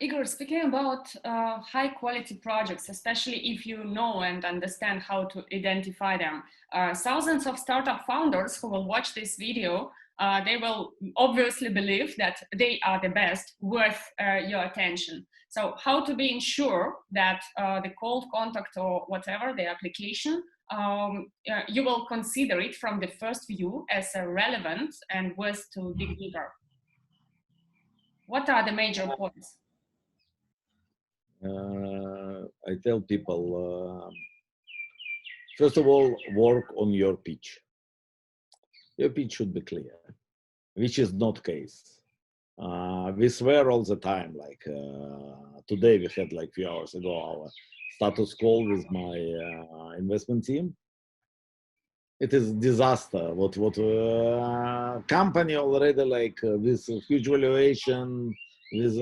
Igor, speaking about high quality projects, especially if you know and understand how to identify them, thousands of startup founders who will watch this video, they will obviously believe that they are the best, worth your attention. So how to be sure that the cold contact or whatever, the application, you will consider it from the first view as relevant and worth to dig deeper? What are the major points? I tell people, first of all, work on your pitch. Your pitch should be clear, which is not case. We swear all the time, like today we had like few hours ago our status call with my investment team. It is disaster. What company already like with huge valuation, with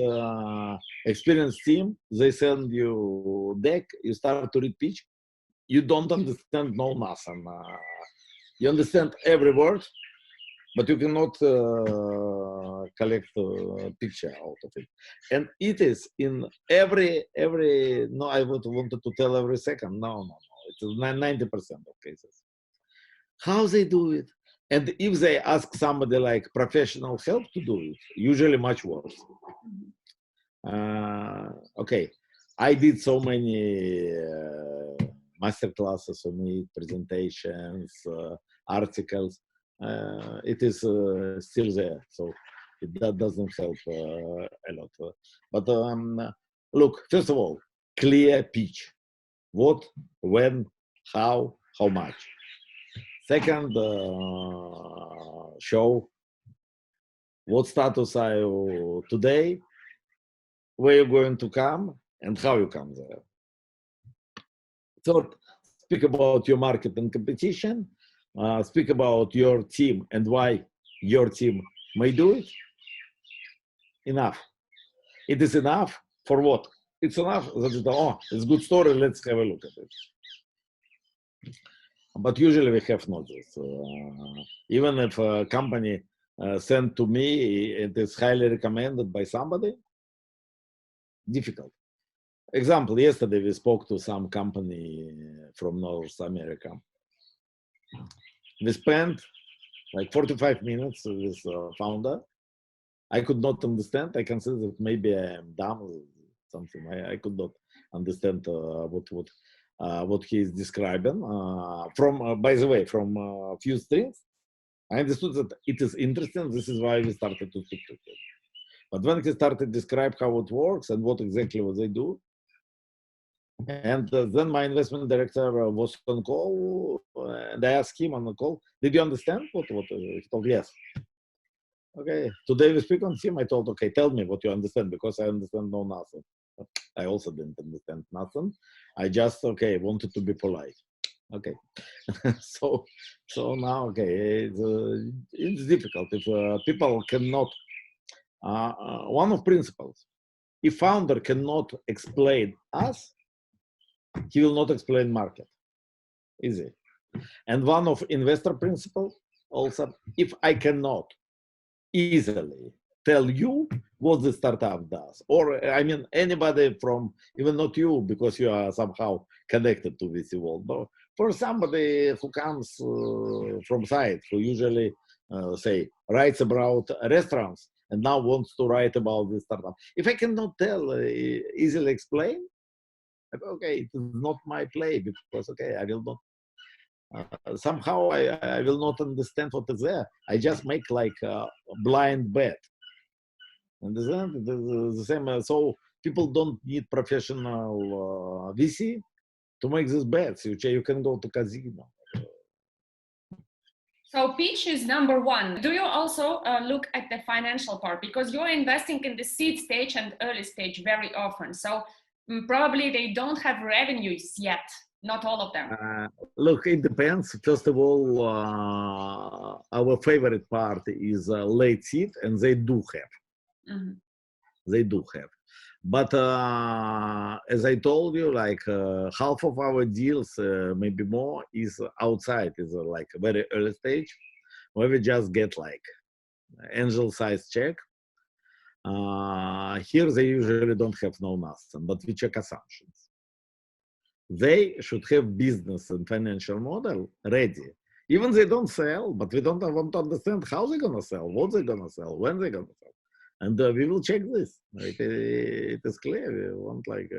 experienced team, they send you deck, you start to read pitch, you don't understand no nothing. You understand every word, but you cannot collect a picture out of it. And it is in every, no, I wanted to tell every second, no, it is 90% of cases. How they do it? And if they ask somebody like professional help to do it, usually much worse. Okay, I did so many master classes on it, presentations, articles. It is still there, so that doesn't help a lot. But look, first of all, clear pitch. What, when, how much. Second, show what status are you today, where you're going to come, and how you come there. Third, speak about your market and competition. Speak about your team and why your team may do it. Enough. It is enough for what? It's enough that, oh, it's a good story, let's have a look at it. But usually we have not this. Even if a company sent to me, it is highly recommended by somebody, difficult. Example, yesterday we spoke to some company from North America. We spent like 45 minutes with founder. I could not understand. I consider that maybe I am dumb or something. I could not understand what he is describing. By the way, from a few strings, I understood that it is interesting. This is why we started to speak to him. But when he started to describe how it works and what exactly they do, and then my investment director was on call, and I asked him on the call, did you understand what he told? Yes. Okay, today we speak on him. I told, okay, tell me what you understand, because I understand no nothing. I also didn't understand nothing. I just, okay, wanted to be polite. Okay. so now, okay, it's difficult if people cannot, one of principles, if founder cannot explain us, he will not explain market. Easy. And one of investor principle also, if I cannot easily tell you what the startup does, or I mean anybody from, even not you because you are somehow connected to this world, but for somebody who comes from side, who usually say writes about restaurants and now wants to write about this startup, if I cannot tell, easily explain, okay, it is not my play, because okay, I will not somehow I will not understand what is there. I just make like a blind bet. Understand? The same. So people don't need professional VC to make these bets. You can go to casino. So pitch is number one. Do you also look at the financial part? Because you're investing in the seed stage and early stage very often. So probably they don't have revenues yet. Not all of them. Look, it depends. First of all, our favorite part is late seed, and they do have. Mm-hmm. They do have. But as I told you, like half of our deals, maybe more, is outside, is like a very early stage, where we just get like angel size check. Here they usually don't have no nothing, but we check assumptions. They should have business and financial model ready. Even they don't sell, but we don't want to understand how they're going to sell, what they're going to sell, when they're going to sell. And we will check this. It is clear. We want like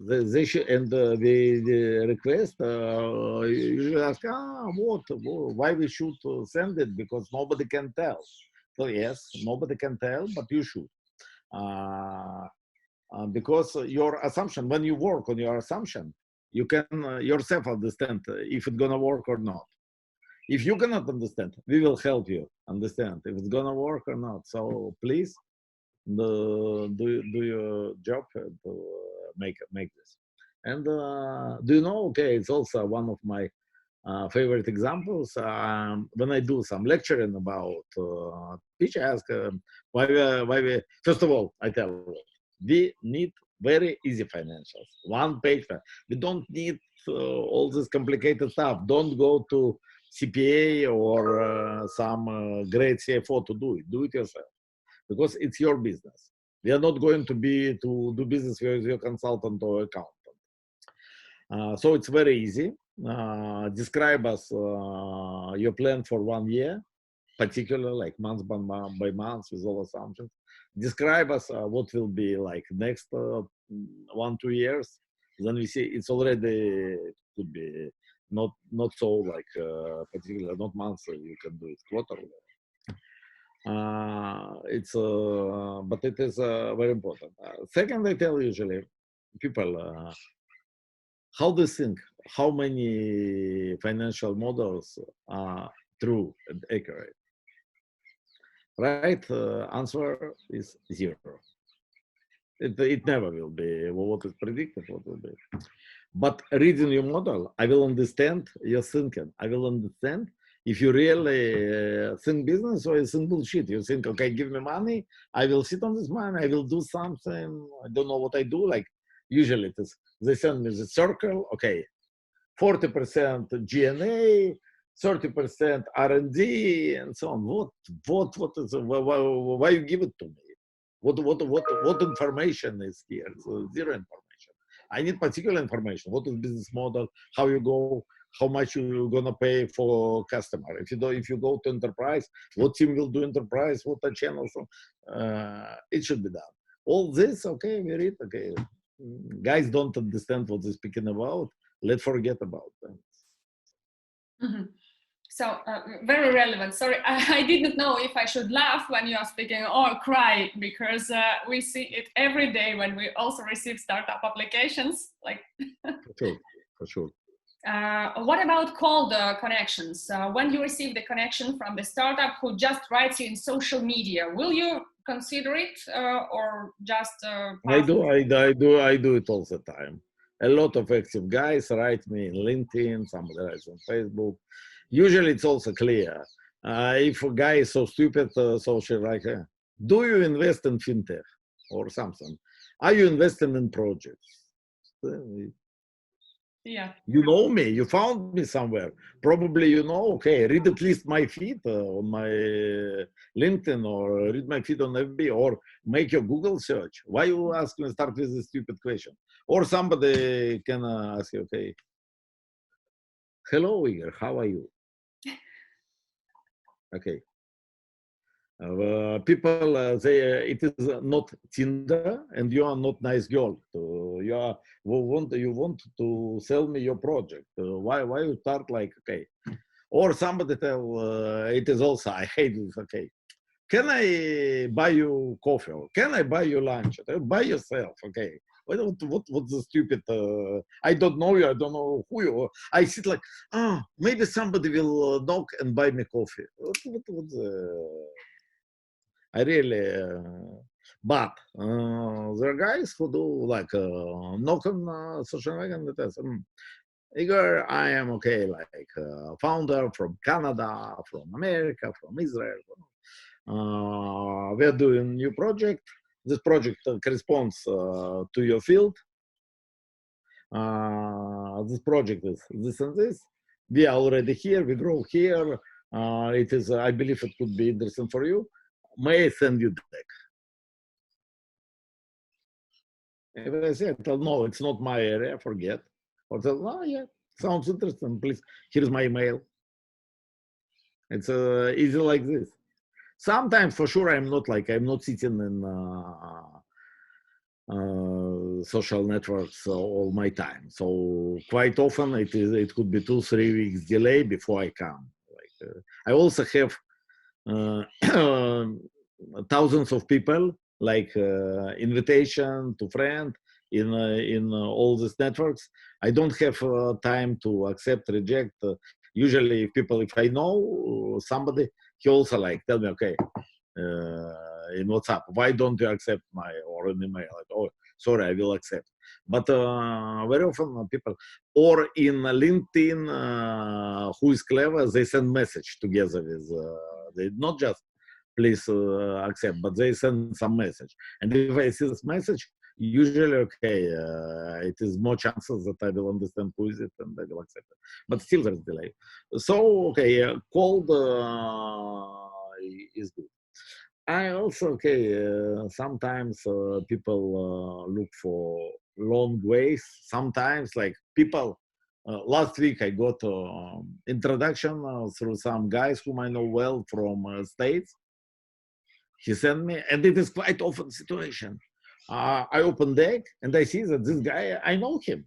they should, and the request usually ask, why we should send it, because nobody can tell. So yes, nobody can tell, but you should. Because your assumption, when you work on your assumption, you can yourself understand if it's gonna work or not. If you cannot understand, we will help you understand if it's gonna work or not. So please do your job and make this. And do you know? Okay, it's also one of my favorite examples. When I do some lecturing about pitch, I ask why we. First of all, I tell you, we need very easy financials, one page. We don't need all this complicated stuff. Don't go to CPA or some great CFO to do it. Do it yourself, because it's your business. We are not going to do business with your consultant or accountant. So it's very easy. Describe us your plan for 1 year, particularly like month by month with all assumptions. Describe us what will be like next 1-2 years. Then we see it's already could be not so like particular, not monthly. You can do it quarterly. But it is very important. Second, I tell usually people how they think, how many financial models are true and accurate. Right answer is 0. It never will be what is predicted, what will be. But reading your model, I will understand your thinking. I will understand if you really think business or you think bullshit. You think, okay, give me money, I will sit on this money, I will do something, I don't know what I do. Like usually it is, they send me the circle, okay, 40% G&A, 30% R&D, and so on. What is, why you give it to me? What information is here? So 0 information. I need particular information. What is business model? How you go? How much you're gonna pay for customer? If you go to enterprise, what team will do enterprise? What are channels? It should be done. All this, okay, we read. Okay, guys don't understand what they're speaking about. Let's forget about them. Mm-hmm. So very relevant. Sorry, I didn't know if I should laugh when you are speaking or cry, because we see it every day when we also receive startup applications. Like For sure. What about cold connections? When you receive the connection from the startup who just writes you in social media, will you consider it or just? I do it all the time. A lot of active guys write me in LinkedIn, somebody writes on Facebook. Usually it's also clear. If a guy is so stupid, social like, do you invest in fintech or something? Are you investing in projects? Yeah. You know me, you found me somewhere. Probably you know, okay, read at least my feed on my LinkedIn or read my feed on FB or make your Google search. Why you ask me start with this stupid question? Or somebody can ask you, okay, hello Igor, how are you? Okay. People say it is not Tinder and you are not nice girl. You want to sell me your project. Why you start like, okay? Or somebody tell it is also, I hate this. Okay, can I buy you coffee? Or can I buy you lunch? Buy yourself. Okay. What's the stupid? I don't know you. I don't know who you are. I sit like, maybe somebody will knock and buy me coffee. I really, but there are guys who do like knock on social media and they say, Igor, I am okay, like founder from Canada, from America, from Israel. We are doing new project. This project corresponds to your field. This project is this and this. We are already here. We grow here. It is. I believe it could be interesting for you. may I send you deck? If I said, no, it's not my area, forget. Or tell, oh yeah, sounds interesting, please, here's my email. It's easy like this. Sometimes, for sure, I'm not sitting in social networks all my time. So quite often it could be 2-3 weeks delay before I come. I also have thousands of people invitation to friend in all these networks. I don't have time to accept, reject. Usually, if I know somebody, he also tell me, okay, in WhatsApp, why don't you accept my or an email? Oh, sorry, I will accept. But very often people, or in LinkedIn, who is clever, they send message together with, they not just please accept, but they send some message. And if I see this message, usually, okay, it is more chances that I will understand who is it and I will accept it. But still there's delay. So, okay, cold is good. I also, okay, sometimes people look for long ways. Sometimes, people, last week I got introduction through some guys whom I know well from States. He sent me, and it is quite often situation. I open deck and I see that this guy, I know him.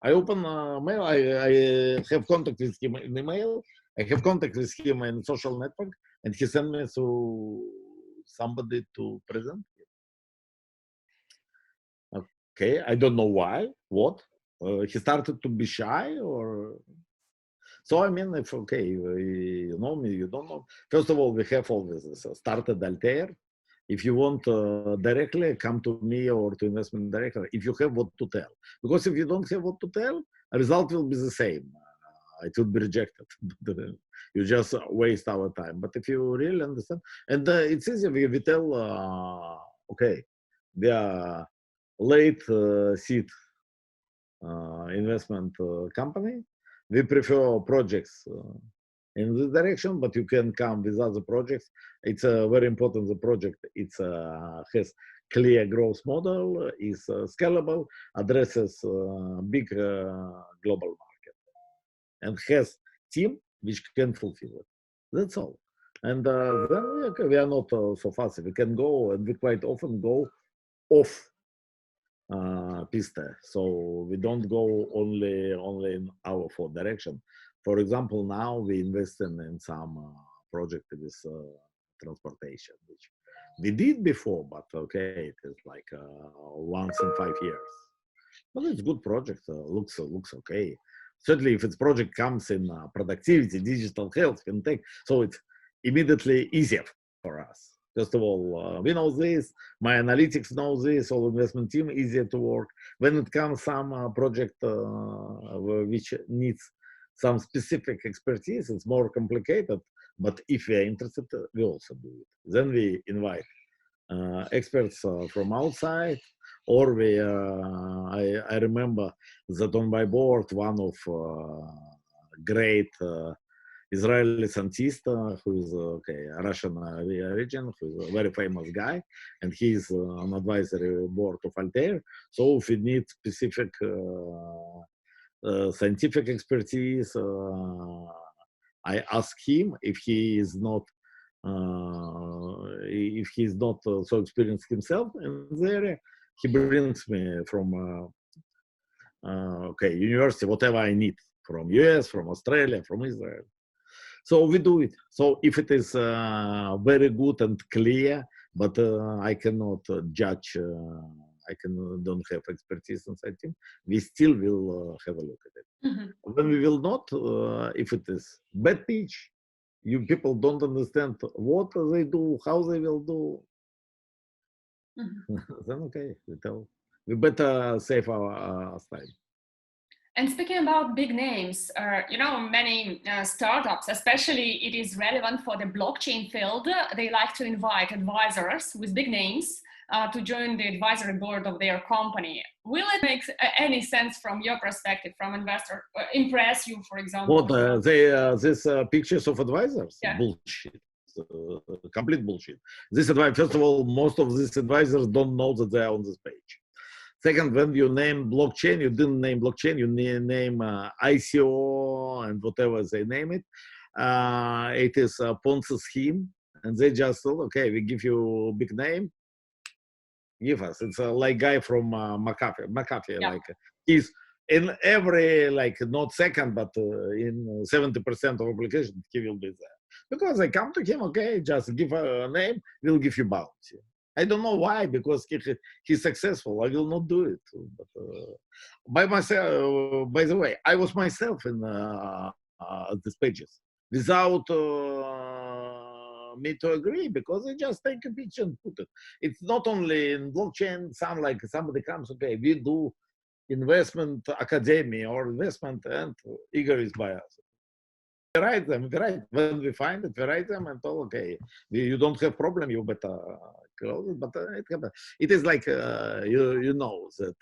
I open mail, I have contact with him in email, I have contact with him in social network, and he sent me to somebody to present. Okay, I don't know why, what? He started to be shy or... So, I mean, if, okay, you know me, you don't know. First of all, we have always started Altair. If you want directly, come to me or to investment director if you have what to tell. Because if you don't have what to tell, the result will be the same. It will be rejected. You just waste our time. But if you really understand, and it's easy, we tell, okay, we are late seed investment company. We prefer projects in this direction, but you can come with other projects. It's very important, the project, it's has clear growth model, is scalable, addresses big global market, and has team which can fulfill it. That's all. And then we are not so fast. We can go, and we quite often go off piste. So we don't go only in our forward direction. For example, now we invest in some project with transportation, which we did before, but okay, it is once in 5 years. But it's good project. Looks okay. Certainly, if its project comes in productivity, digital health, fintech, so it's immediately easier for us. First of all, we know this. My analytics knows this. All investment team easier to work. When it comes some project which needs some specific expertise, it's more complicated. But if we are interested, we also do it. Then we invite experts from outside, or we. I remember that on my board, one of great Israeli scientist who is Russian origin, who is a very famous guy, and he's on advisory board of Altair. So if we need specific scientific expertise, I ask him if he is not so experienced himself in the area. He brings me from university whatever I need from US, from Australia, from Israel. So we do it. So if it is very good and clear, but I cannot judge, don't have expertise inside team, we still will have a look at it. Mm-hmm. When we will not, if it is bad pitch, you people don't understand what they do, how they will do, mm-hmm. Then okay, we better save our time. And speaking about big names, many startups, especially it is relevant for the blockchain field, they like to invite advisors with big names to join the advisory board of their company. Will it make any sense from your perspective, from investor, impress you, for example? What, these pictures of advisors? Yeah. Bullshit. complete bullshit. This advice, first of all, most of these advisors don't know that they're on this page. Second, when you name blockchain, you didn't name blockchain, you name ICO and whatever they name it. It is a Ponzi scheme, and they just thought, okay, we give you a big name, give us. It's like guy from McAfee, Yeah. like he's in every, like not second, but in 70% of applications, he will be there. Because I come to him, okay, just give a name, we'll give you bounty. I don't know why, because he's successful. I will not do it. But, by myself, by the way, I was myself in these pages without me to agree, because I just take a picture and put it. It's not only in blockchain. Somebody comes, okay, we do investment academy or investment, and Igor is by us. We write them, when we find it, we write them and tell, okay, you don't have problem, you better close it. But it is like, you know that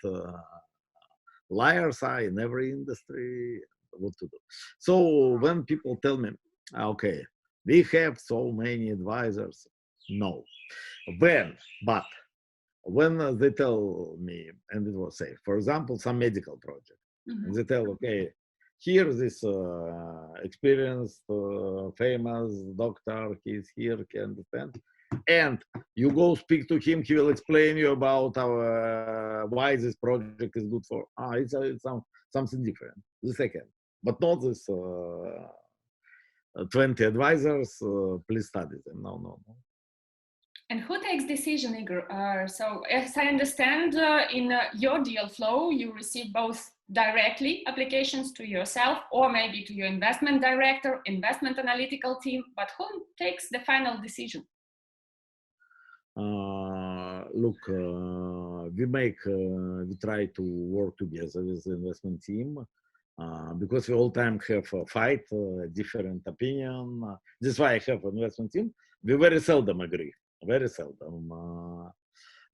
liars are in every industry, what to do. So when people tell me, okay, we have so many advisors, no. But when they tell me, and it was safe, for example, some medical project, and they tell, okay, here this experienced, famous doctor, he's here, can understand, and you go speak to him, he will explain you about why this project is good for. It's something different. The second, but not this 20 advisors. Please study them. No. And who takes decision, Igor? So as I understand, in your deal flow, you receive both directly applications to yourself or maybe to your investment director, investment analytical team, but who takes the final decision? Look, we try to work together with the investment team, because we all time have a fight, different opinion. This is why I have an investment team. We very seldom agree. Very seldom.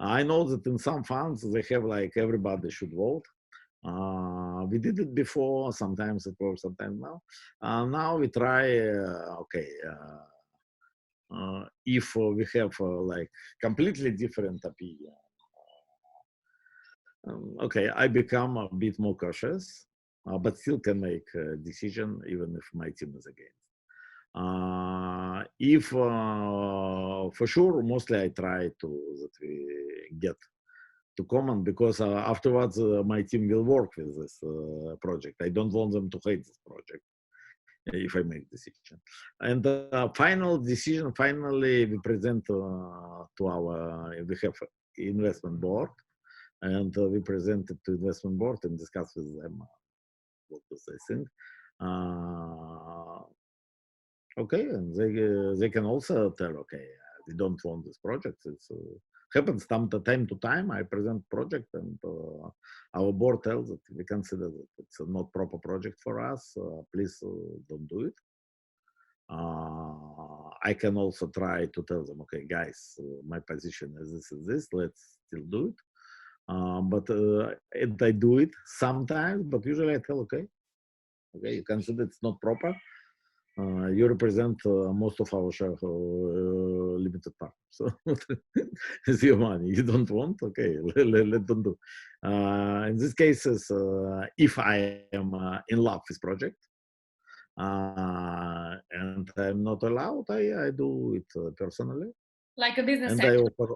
I know that in some funds they have like everybody should vote. We did it before. Sometimes it works, sometimes now. Now we try. Okay, if we have like completely different opinion, okay, I become a bit more cautious, but still can make a decision even if my team is against. If for sure, mostly I try that we get to common, because afterwards my team will work with this project. I don't want them to hate this project if I make decision. And final decision, finally we present to we have investment board, and we present it to investment board and discuss with them what do they think. Okay, and they can also tell, okay, we don't want this project. It's happens time to time. I present project, and our board tells that we consider that it's a not proper project for us. Please don't do it. I can also try to tell them, okay, guys, my position is this. Let's still do it. But and I do it sometimes, but usually I tell, okay, you consider it's not proper. You represent most of our share limited partners. So it's your money. You don't want, okay, let them do. In these cases, if I am in love with project and I'm not allowed, I do it personally. Like a business and angel. I offer,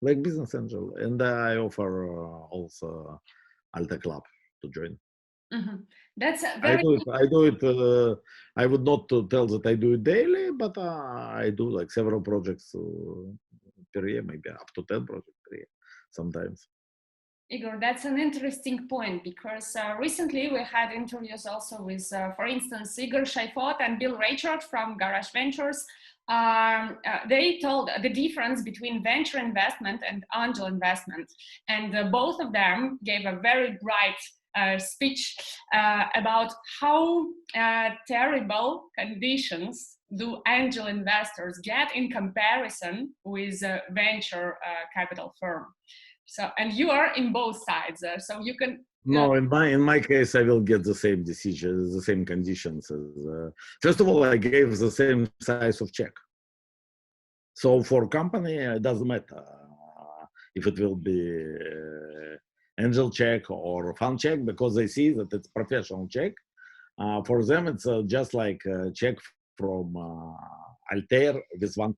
like business angel, and I offer also AltaClub to join. That's I very do it. I would not tell that I do it daily, but I do like several projects per year, maybe up to 10 projects per year, sometimes. Igor, that's an interesting point, because recently we had interviews also with, for instance, Igor Shaifot and Bill Raychard from Garage Ventures. They told the difference between venture investment and angel investment, and both of them gave a very bright speech about how terrible conditions do angel investors get in comparison with a venture capital firm. So, and you are in both sides, so you can No, in my case, I will get the same decision, the same conditions. First of all, I gave the same size of check. So for company, it doesn't matter if it will be angel check or fund check, because they see that it's professional check. For them, it's just like a check from Altair with one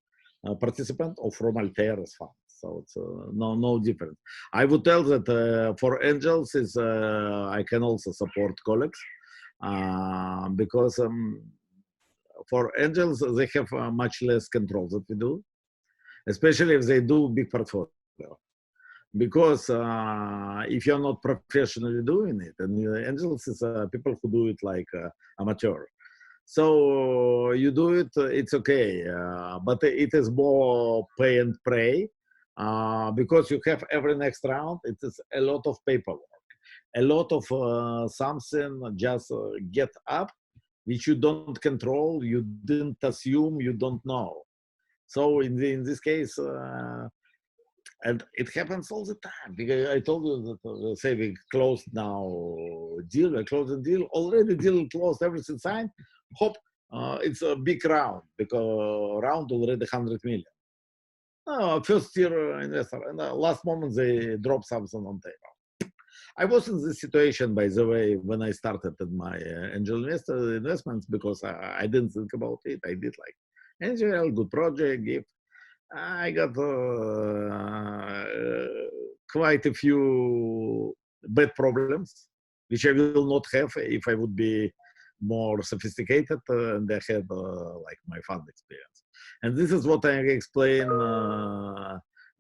participant, or from Altair as fund. So it's no difference. I would tell that for angels is I can also support colleagues because for angels they have much less control that we do, especially if they do big portfolio. Because if you're not professionally doing it, and angels is people who do it like amateur. So you do it, it's okay, but it is more pay and pray because you have every next round. It is a lot of paperwork, a lot of something just get up, which you don't control, you didn't assume, you don't know. So in this case, and it happens all the time, because I told you that say we closed now deal, I closed the deal, already deal closed, everything signed, hop, it's a big round, because round already 100 million. First year investor, and last moment they drop something on table. I was in this situation, by the way, when I started my angel investments, because I didn't think about it. I did like angel, good project, gift. I got quite a few bad problems, which I will not have if I would be more sophisticated and I had like my fund experience. And this is what I explain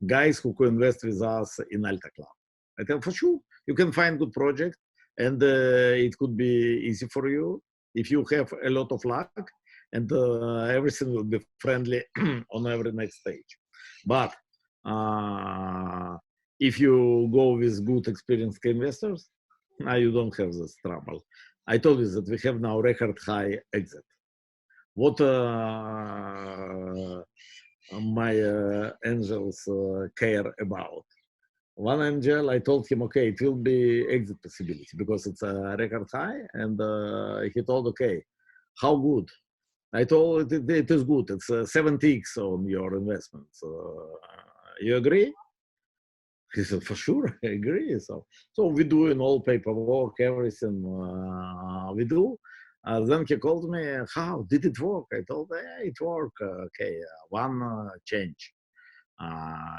guys who co-invest with us in AltaClub. I tell for sure, you can find good project, and it could be easy for you if you have a lot of luck, and everything will be friendly on every next stage. But if you go with good experienced investors, you don't have this trouble. I told you that we have now record high exit. What my angels care about? One angel, I told him, okay, it will be exit possibility because it's a record high, and he told, okay, how good? I told it is good. It's 70x on your investments. You agree? He said, for sure, I agree. So we do in all paperwork, everything we do. Then he called me, how did it work? I told him, yeah, it worked. Okay, one change.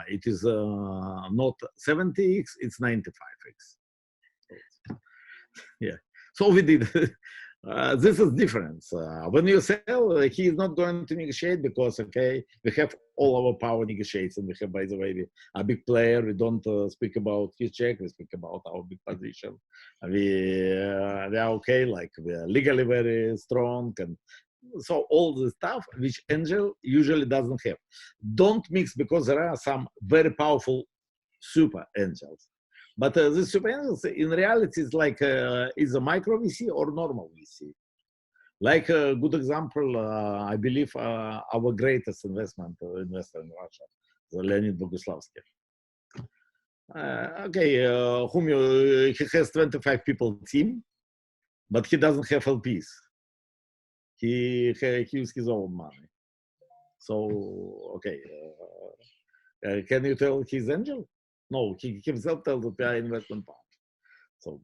It is not 70x, it's 95x. Yeah. So we did. This is difference. When you sell, he is not going to negotiate because, okay, we have all our power negotiates, and we have, by the way, a big player. We don't speak about his check. We speak about our big position. We are okay. Like we are legally very strong, and so all the stuff which angel usually doesn't have. Don't mix, because there are some very powerful super angels. But the super angels in reality is like is a micro VC or normal VC. Like a good example, I believe our greatest investor in Russia, the Leonid Boguslavsky. Okay, he has 25 people team, but he doesn't have LPs. He uses his own money. So, okay, can you tell he's angel? No, he himself tells that we are investment fund. So.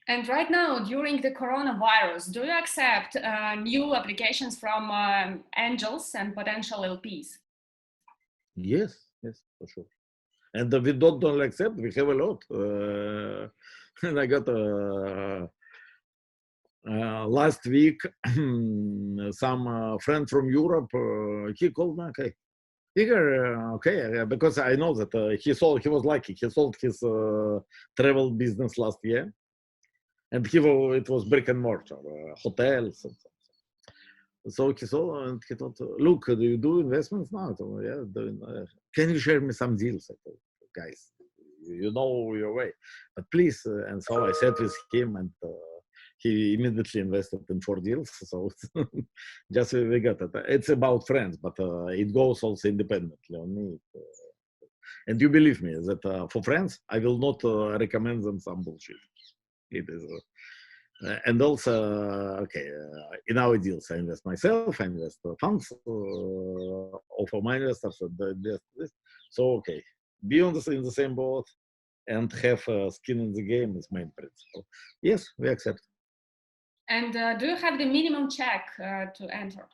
And right now, during the coronavirus, do you accept new applications from angels and potential LPs? Yes, for sure. And we don't only accept, we have a lot. And I got last week, some friend from Europe, he called me, okay, Igor, okay, because I know that he was lucky, he sold his travel business last year. And it was brick and mortar, hotels. So he saw, and he thought, look, do you do investments now? Thought, yeah, doing, can you share me some deals? I thought, guys, you know your way, but please. And so I sat with him, and he immediately invested in 4 deals. So just we got it. It's about friends, but it goes also independently on me. And you believe me that for friends, I will not recommend them some bullshit. It is. And also, okay, in our deals, I invest myself, I invest funds, offer my investors, this. So, okay, be on in the same boat and have skin in the game is main principle. Yes, we accept. And do you have the minimum check to enter?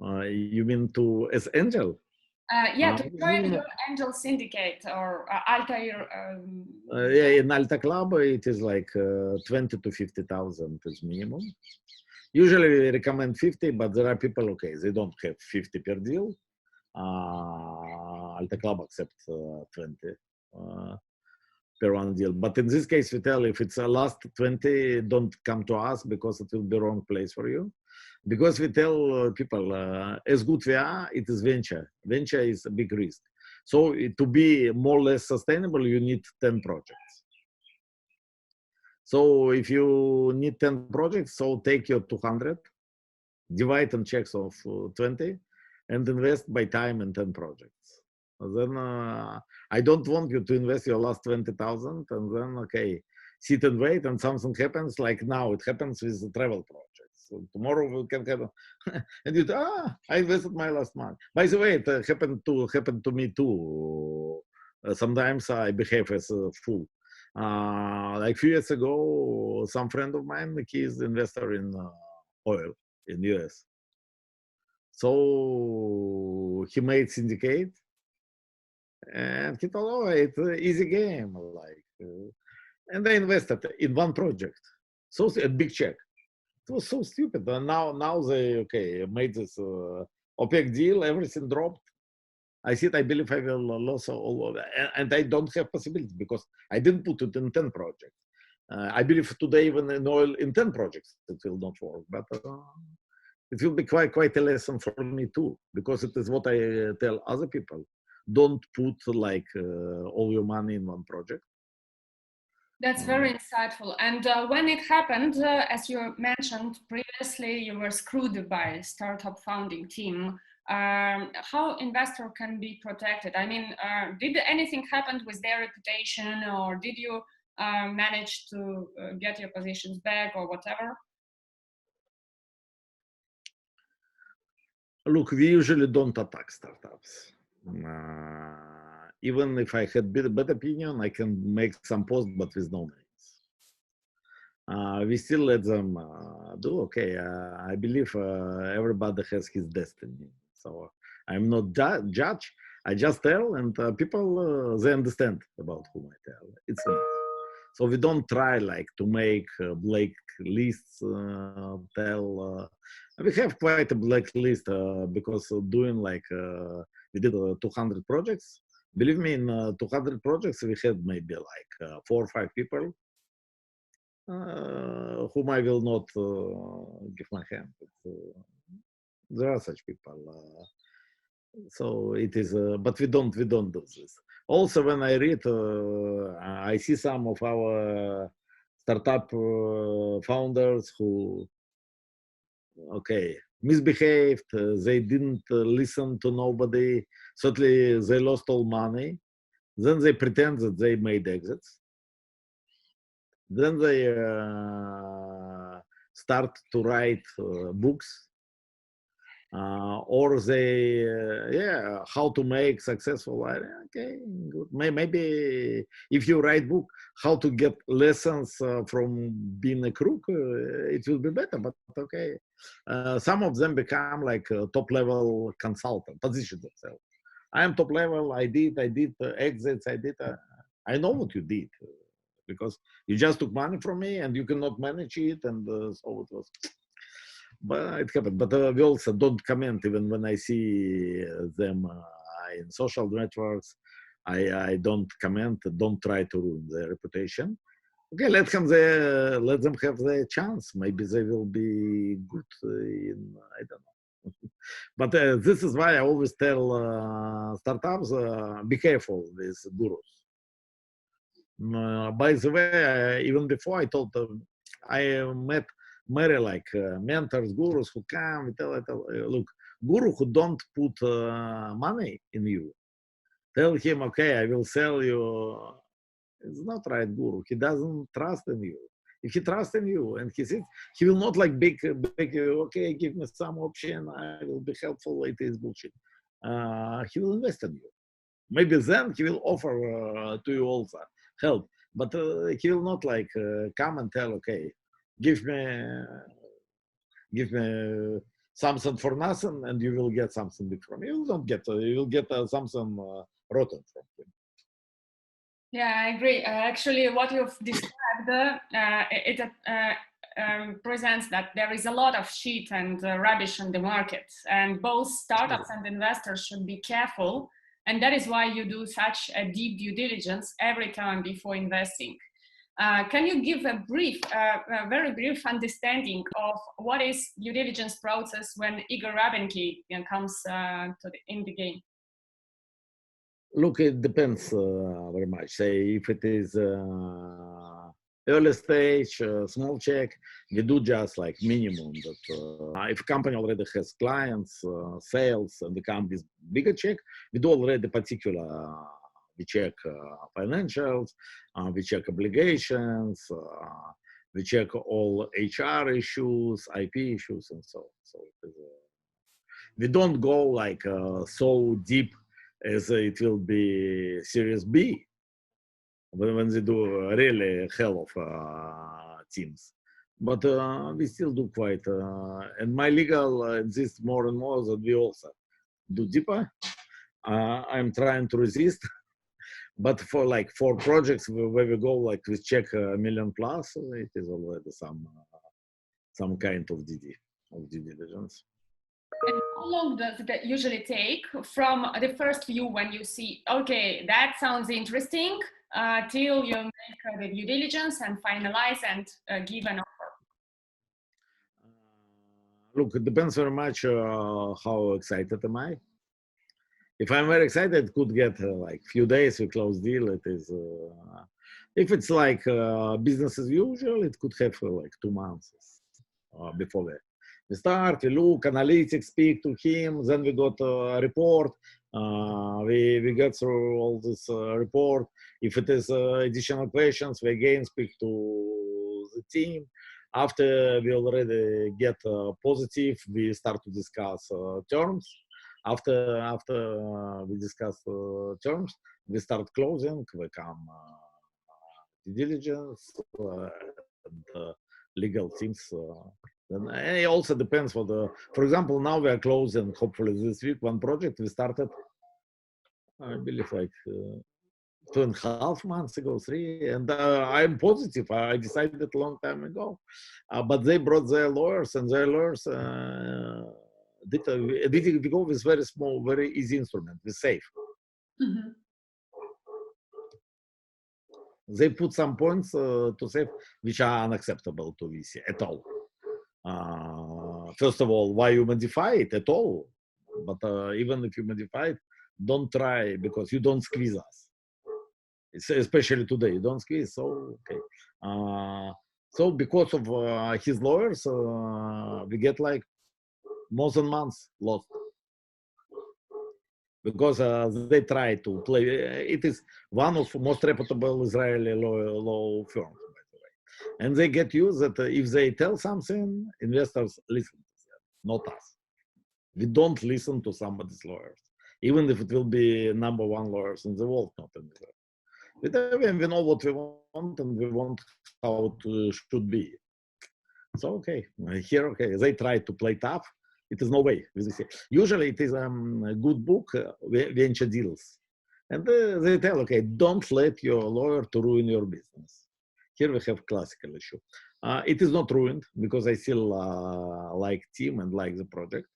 You mean to as angel? Yeah, to join your angel syndicate or Altair. Yeah, in AltaClub it is like 20 to 50,000 is minimum. Usually we recommend 50, but there are people, okay, they don't have 50 per deal. AltaClub accepts 20 per one deal. But in this case, we tell if it's a last 20, don't come to us because it will be wrong place for you. Because we tell people, as good we are, it is venture. Venture is a big risk. So to be more or less sustainable, you need 10 projects. So if you need 10 projects, so take your 200, divide in checks of 20, and invest by time in 10 projects. Then I don't want you to invest your last 20,000 and then, okay, sit and wait and something happens like now it happens with the travel projects. So tomorrow we can have, and you, I invested my last month. By the way, it happened to me too. Sometimes I behave as a fool. Like a few years ago, some friend of mine, he is investor in oil in US. So he made syndicate and he told, oh, it's an easy game. And they invested in one project. So a big check. It was so stupid. And now they, okay, made this OPEC deal, everything dropped. I said, I believe I will lose all of that. And I don't have possibility because I didn't put it in 10 projects. I believe today, even in oil, in 10 projects, it will not work. But it will be quite a lesson for me too, because it is what I tell other people. Don't put like all your money in one project. That's very insightful. And when it happened, as you mentioned previously, you were screwed by startup founding team. How investor can be protected? I mean, did anything happen with their reputation, or did you manage to get your positions back or whatever? Look, we usually don't attack startups. Even if I had bad opinion, I can make some post, but with no names. We still let them do. Okay, I believe everybody has his destiny. So I'm not judge. I just tell, and people they understand about whom I tell. It's enough. So we don't try like to make black lists. Tell we have quite a blacklist because doing like we did 200 projects. Believe me, in 200 projects we had maybe like 4 or 5 people whom I will not give my hand. But, there are such people. So it is, but we don't do this. Also, when I read, I see some of our startup founders who, okay, misbehaved. They didn't listen to nobody. Certainly, they lost all money. Then they pretend that they made exits. Then they start to write books. Or they, how to make successful. Okay, good. Maybe if you write book, how to get lessons from being a crook, it will be better. But okay, some of them become like top level consultant, position themselves. I am top level. I did exits. I know what you did because you just took money from me and you cannot manage it, and so it was. But it happened. But we also don't comment even when I see them in social networks. I don't comment. Don't try to ruin their reputation. Okay, let them have their chance. Maybe they will be good in, I don't know. But this is why I always tell startups, be careful with gurus. By the way, even before I told them, I met many like mentors, gurus who come, we tell, look, guru who don't put money in you. Tell him, okay, I will sell you. It's not right guru. He doesn't trust in you. If he trusts in you and he says, he will not like beg you, okay, give me some option, I will be helpful, it is bullshit. He will invest in you. Maybe then he will offer to you also help, but he will not like come and tell, okay, give me something for nothing and you will get something big from me. You will not get, you will get something rotten from him. Yeah, I agree. Actually, what you've described, it presents that there is a lot of shit and rubbish on the market, and both startups and investors should be careful. And that is why you do such a deep due diligence every time before investing. Can you give a very brief understanding of what is due diligence process when Igor Ryabenkiy comes in the game? Look, it depends very much. Say if it is early stage, small check, we do just like minimum. That if a company already has clients, sales, and become this bigger check, we do already particular. We check financials, we check obligations, we check all HR issues, IP issues, and so on. So we don't go like so deep as it will be Series B, when they do really hell of teams. But we still do quite, and my legal insists more and more that we also do deeper. I'm trying to resist, but for like 4 projects where we go like we check $1 million plus, it is already some kind of due diligence. And how long does that usually take from the first view when you see, okay, that sounds interesting, till you make the due diligence and finalize and give an offer? Look, it depends very much how excited am I. If I'm very excited, it could get like few days, we close deal. It is, if it's like business as usual, it could have like 2 months before that. We start, we look, analytics, speak to him, then we got a report, we get through all this report. If it is additional questions, we again speak to the team. After we already get positive, we start to discuss terms. After we discuss terms, we start closing, we come due diligence, and legal things. And it also depends for example, now we are closing, hopefully this week, 1 project we started, I believe like 2.5 months ago, 3, and I'm positive. I decided a long time ago, but they brought their lawyers, and their lawyers did go with very small, very easy instrument, with safe. Mm-hmm. They put some points to safe which are unacceptable to VC at all. First of all, why you modify it at all? But even if you modify it, don't try, because you don't squeeze us. Especially today, you don't squeeze. So okay. So because of his lawyers, we get like more than months lost, because they try to play. It is one of the most reputable Israeli law firms, by the way, and they get used that if they tell something, investors listen to them, not us. We don't listen to somebody's lawyers, even if it will be number 1 lawyers in the world, not in Israel. We know what we want, and we want how it should be. So okay, here okay, they try to play tough. It is no way. Usually it is a good book, venture deals. And they tell, okay, don't let your lawyer to ruin your business. Here we have classical issue. It is not ruined, because I still like team and like the project.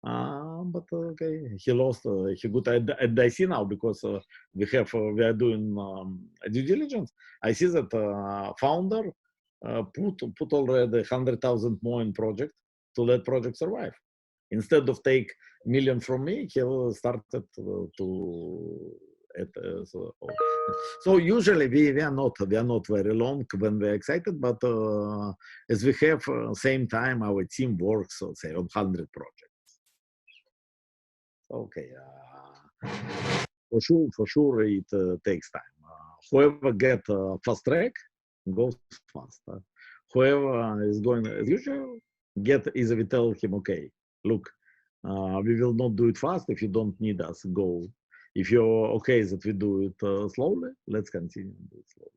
But okay, he lost, he got at IC now, because we are doing due diligence. I see that founder put already 100,000 more in project to let project survive. Instead of take million from me, he started so usually we are not very long when we're excited, but as we have same time our team works, say, on 100 projects. Okay, for sure, it takes time. Whoever get fast track goes fast. Whoever is going as usual, get easy. We tell him, okay, look, we will not do it fast. If you don't need us, go. If you're okay that we do it slowly, let's continue to do it slowly.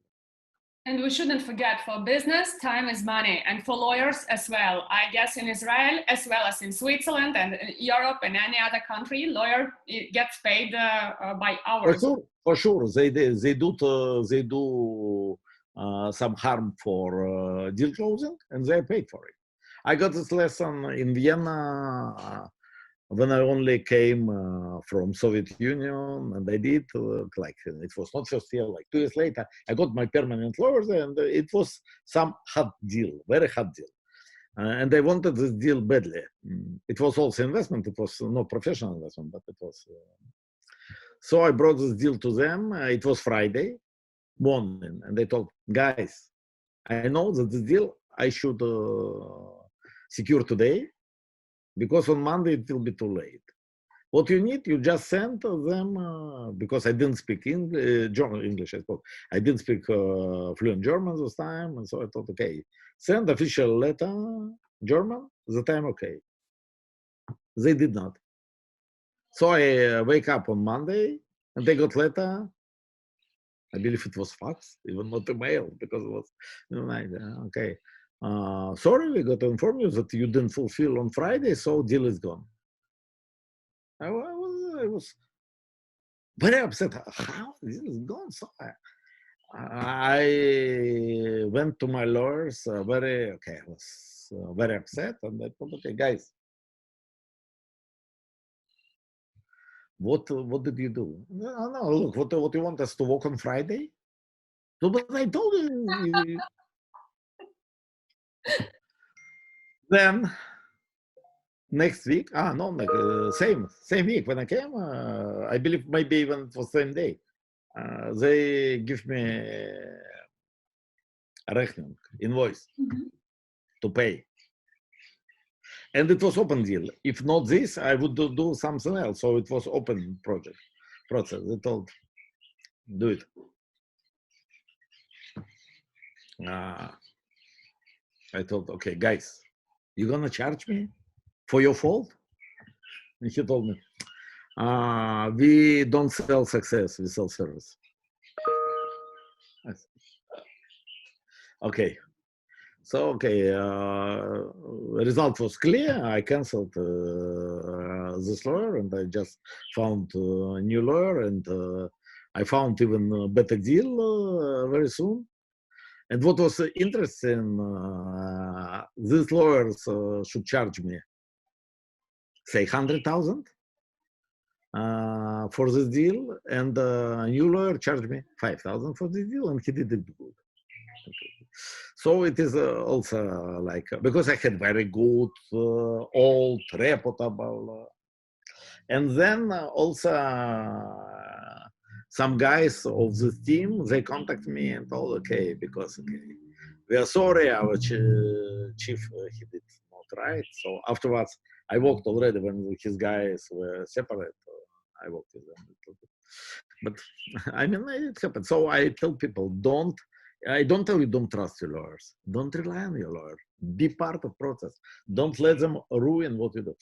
And we shouldn't forget, for business, time is money, and for lawyers as well. I guess in Israel, as well as in Switzerland and in Europe and any other country, lawyer gets paid by hours. For sure, they do some harm for deal closing, and they are paid for it. I got this lesson in Vienna when I only came from Soviet Union, and I did like, it was not first year, like 2 years later, I got my permanent lawyers, and it was some hard deal, very hard deal. And I wanted this deal badly. It was also investment, it was not professional investment, but it was. So I brought this deal to them. It was Friday morning, and they told, guys, I know that this deal I should secure today, because on Monday it will be too late. What you need, you just send them, because I didn't speak English, I spoke. I didn't speak fluent German this time, and so I thought, okay, send official letter, German, the time okay. They did not. So I wake up on Monday, and they got letter. I believe it was fax, even not email, because it was, okay. Sorry, we got to inform you that you didn't fulfill on Friday, so deal is gone. I was very upset. How this is gone? So I went to my lawyers. I was very upset, and I told, okay, guys, what did you do? No, look, what you want us to work on Friday? So, but I told you. Then next week, same week when I came, I believe maybe even it was same day, they give me a reckoning, invoice to pay. And it was open deal. If not this, I would do something else. So it was open process. They told, do it. I thought, okay, guys, you're gonna charge me for your fault? And he told me, we don't sell success, we sell service. Okay. So, okay, result was clear. I canceled this lawyer, and I just found a new lawyer, and I found even a better deal very soon. And what was interesting, these lawyers should charge me, say, 100,000 for this deal, and a new lawyer charged me 5,000 for this deal, and he did it good. Okay. So it is also like, because I had very good, old, reputable, and then also some guys of this team, they contact me and told, okay, because we are sorry, our chief, he did not right. So afterwards, I worked already when his guys were separate. I worked with them. But I mean, it happened. So I tell people, I don't tell you don't trust your lawyers. Don't rely on your lawyer. Be part of process. Don't let them ruin what you do.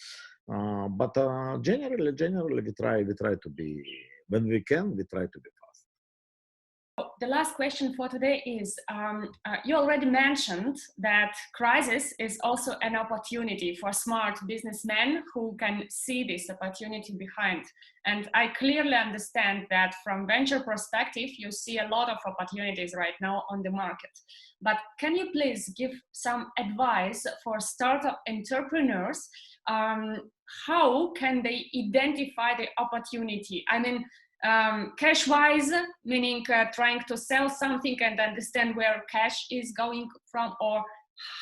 But generally, we try to be, when we can, we try to be fast. The last question for today is, you already mentioned that crisis is also an opportunity for smart businessmen who can see this opportunity behind. And I clearly understand that from venture perspective, you see a lot of opportunities right now on the market. But can you please give some advice for startup entrepreneurs? How can they identify the opportunity? I mean, cash-wise, meaning trying to sell something and understand where cash is going from, or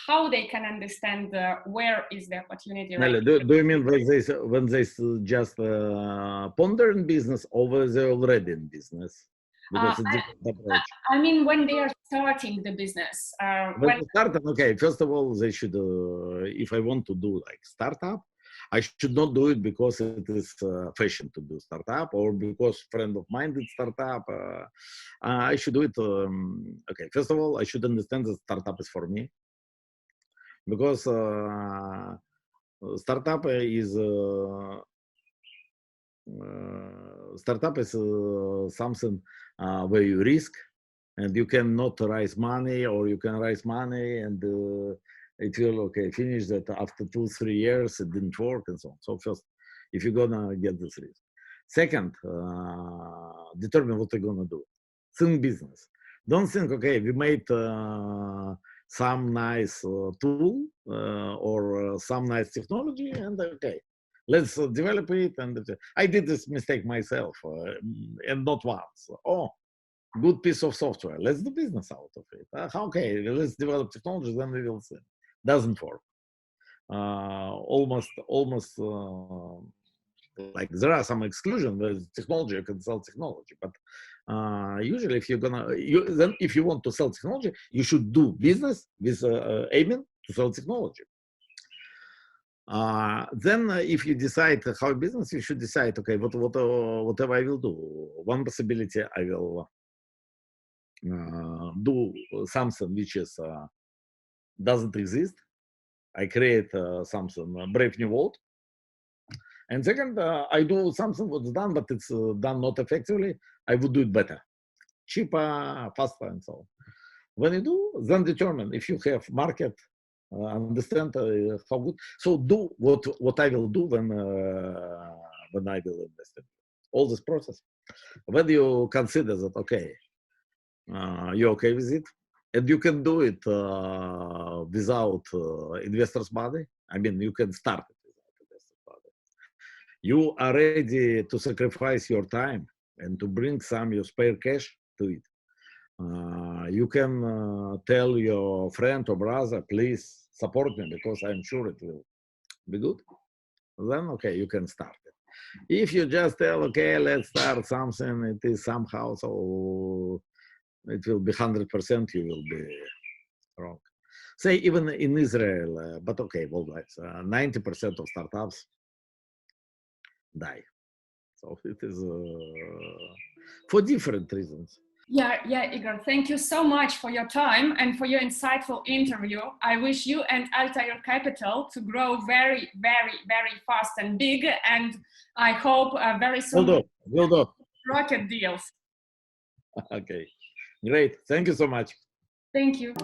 how they can understand where is the opportunity. Right? Do you mean when they just ponder in business, or when they're already in business? Because it's different approach. I mean, when they are starting the business. When they start, okay, first of all, they should, if I want to do like startup, I should not do it because it is fashion to do startup, or because friend of mine did startup. I should do it. Okay, first of all, I should understand that startup is for me, because startup is something where you risk, and you cannot raise money, or you can raise money and it will okay finish that after 2-3 years it didn't work and so on. So first, if you're gonna get this risk. Second, determine what you're gonna do. Think business. Don't think, okay, we made some nice tool or some nice technology, and okay, let's develop it. And I did this mistake myself, and not once. Oh, good piece of software. Let's do business out of it. Okay, let's develop technology, then we will see. Doesn't work. Almost like there are some exclusions. There's technology, you can sell technology, but usually if you're then if you want to sell technology, you should do business with aiming to sell technology. Then if you decide how business, you should decide, okay, whatever I will do. One possibility, I will do something which is doesn't exist. I create something, brave new world. And second, I do something what's done, but it's done not effectively. I would do it better, cheaper, faster, and so on. When you do, then determine if you have market, understand how good. So do what I will do when I will invest in all this process. When you consider that, okay, you're okay with it, and you can do it without investors' money. I mean, you can start it without investors' money. You are ready to sacrifice your time and to bring some your spare cash to it. You can tell your friend or brother, please support me because I'm sure it will be good. Then, okay, you can start it. If you just tell, okay, let's start something, it is somehow, so it will be 100%, you will be wrong. Say even in Israel, but okay, worldwide, 90% of startups die. So it is for different reasons. Yeah, Igor, thank you so much for your time and for your insightful interview. I wish you and Altair Capital to grow very, very, very fast and big. And I hope very soon Will do. rocket deals. Okay, great. Thank you so much. Thank you.